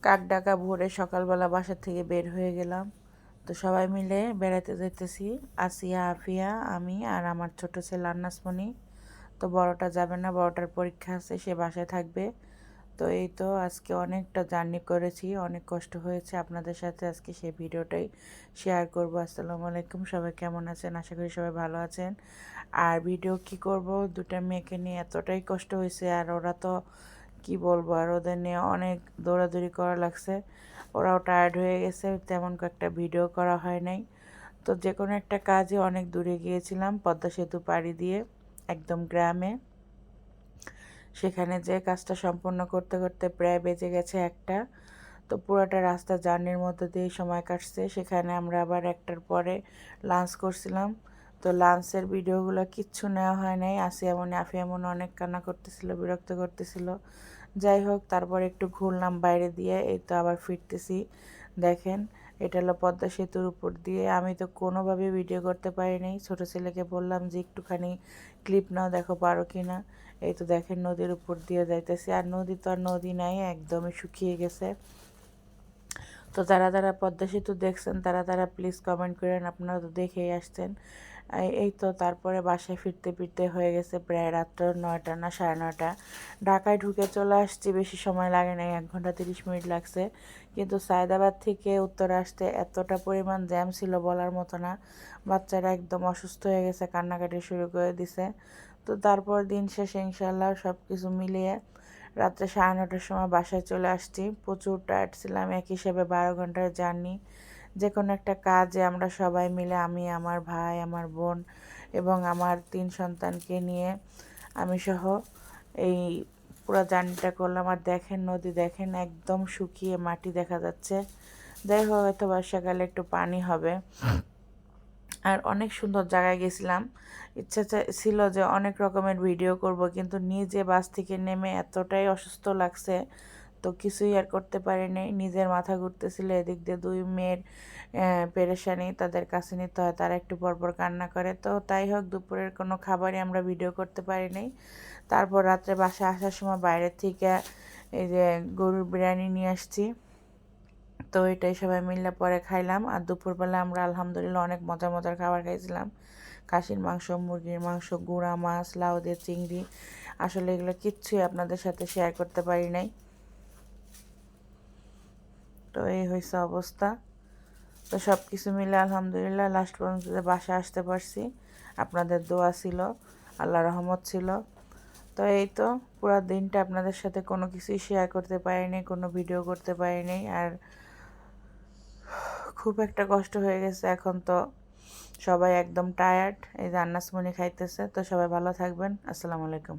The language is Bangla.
কাকডাকা ভোরে সকালবেলা বাসা থেকে বের হয়ে গেলাম। তো সবাই মিলে বেড়াতে যাইতেছি, আসিয়া, আফিয়া, আমি আর আমার ছোট ছেলে আন্নাসমণি। তো বড়টা যাবে না, বড়টার পরীক্ষা আছে, সে বাসায় থাকবে। তো এই তো আজকে অনেকটা জার্নি করেছি, অনেক কষ্ট হয়েছে। আপনাদের সাথে আজকে সেই ভিডিওটাই শেয়ার করব। আসসালামু আলাইকুম, সবাই কেমন আছেন? আশা করি সবাই ভালো আছেন। আর ভিডিও কি করব, দুটা মেয়েকে নিয়ে এতটাই কষ্ট হয়েছে। আর ওরা তো কি বলবো, আর ওদের নিয়ে অনেক দৌড়াদৌড়ি করা লাগছে। ওরাও টায়ার্ড হয়ে গেছে, তেমন একটা ভিডিও করা হয় নাই। তো যে কোনো একটা কাজে অনেক দূরে গিয়েছিলাম, পদ্মা সেতু পাড়ি দিয়ে একদম গ্রামে। সেখানে যে কাজটা সম্পন্ন করতে করতে প্রায় বেজে গেছে একটা। তো পুরোটা রাস্তা জার্নির মধ্যে দিয়ে সময় কাটছে। সেখানে আমরা আবার একটার পরে লাঞ্চ করছিলাম। তো লাঞ্চের ভিডিওগুলো কিচ্ছু নেওয়া হয় নাই। আফিয়া এমন অনেক কান্না করতেছিল, বিরক্ত করতেছিল। যাই হোক, তারপর একটু ঘুরলাম বাইরে দিয়ে, এই তো আবার ফিরতেছি। দেখেন, এটা হলো পদ্মা সেতুর উপর দিয়ে। আমি তো কোনোভাবে ভিডিও করতে পারিনি। ছোট ছেলেকে বললাম যে একটুখানি ক্লিপ নাও, দেখো পারো কি না। এই তো দেখেন, নদীর উপর দিয়ে যাইতেছি। আর নদী তো আর নদী নাই, একদমই শুকিয়ে গেছে। তো যারা যারা পদ্মা সেতু দেখছেন তারা প্লিজ কমেন্ট করেন, আপনারা তো দেখেই আসছেন। এই তো তারপরে বাসায় ফিরতে ফিরতে হয়ে গেছে প্রায় রাত্র 9টা না 9:30। ঢাকায় ঢুকে চলে আসছি, বেশি সময় লাগে নাই, 1 ঘন্টা 30 মিনিট লাগছে। কিন্তু সায়দাবাদ থেকে উত্তরে আসতে এতটা পরিমাণ জ্যাম ছিল বলার মতো না। বাচ্চারা একদম অসুস্থ হয়ে গেছে, কান্নাকাটি শুরু করে দিছে। তো তারপর দিন শেষে ইনশাল্লাহ সব কিছু মিলিয়ে রাত্রে 9:30টার সময় বাসায় চলে আসছি। প্রচুর টায়ার্ড ছিলাম, এক হিসেবে 12 ঘন্টার জার্নি। যে কোনো একটা কাজে আমরা সবাই মিলে, আমি, আমার ভাই, আমার বোন এবং আমার 3 সন্তানকে নিয়ে আমি সহ এই পুরো জার্নিটা করলাম। আর দেখেন, নদী দেখেন একদম শুকিয়ে মাটি দেখা যাচ্ছে। যাই হোক, হয়তো বর্ষাকালে একটু পানি হবে। আর অনেক সুন্দর জায়গায় গেছিলাম। ইচ্ছা ছিল যে অনেক রকমের ভিডিও করব, কিন্তু নিজে বাস থেকে নেমে এতটাই অসুস্থ লাগছে, তো কিছুই আর করতে পারিনি। নিজের মাথা ঘুরতেছিল, এদিক দিয়ে 2 মেয়ের পেরেশানি, তাদের কাছে নিতে হয়, তারা একটু পরপর কান্না করে। তো তাই হোক, দুপুরের কোনো খাবারই আমরা ভিডিও করতে পারিনি। তারপর রাত্রে বাসায় আসার সময় বাইরের থেকে এই যে গরুর বিরিয়ানি নিয়ে আসছি। তো এটাই সবাই মিলে পরে খাইলাম। আর দুপুরবেলা আমরা আলহামদুলিল্লাহ অনেক মজার মজার খাবার খাইছিলাম। খাসির মাংস, মুরগির মাংস, গুঁড়া মাছ, লাউ দিয়ে চিংড়ি। আসলে এগুলো কিচ্ছুই আপনাদের সাথে শেয়ার করতে পারি নাই। তো এই হয়েছে অবস্থা। তো সব কিছু মিলে আলহামদুলিল্লাহ লাস্ট পর্যন্ত বাসায় আসতে পারছি। আপনাদের দোয়া ছিল, আল্লাহ রহমত ছিল। তো এই তো পুরো দিনটা আপনাদের সাথে কোনো কিছুই শেয়ার করতে পারিনি, কোনো ভিডিও করতে পারিনি। আর খুব একটা কষ্ট হয়ে গেছে। এখন তো সবাই একদম টায়ার্ড। এই যে আন্নাসমণি খাইতেছে। তো সবাই ভালো থাকবেন। আসসালামু আলাইকুম।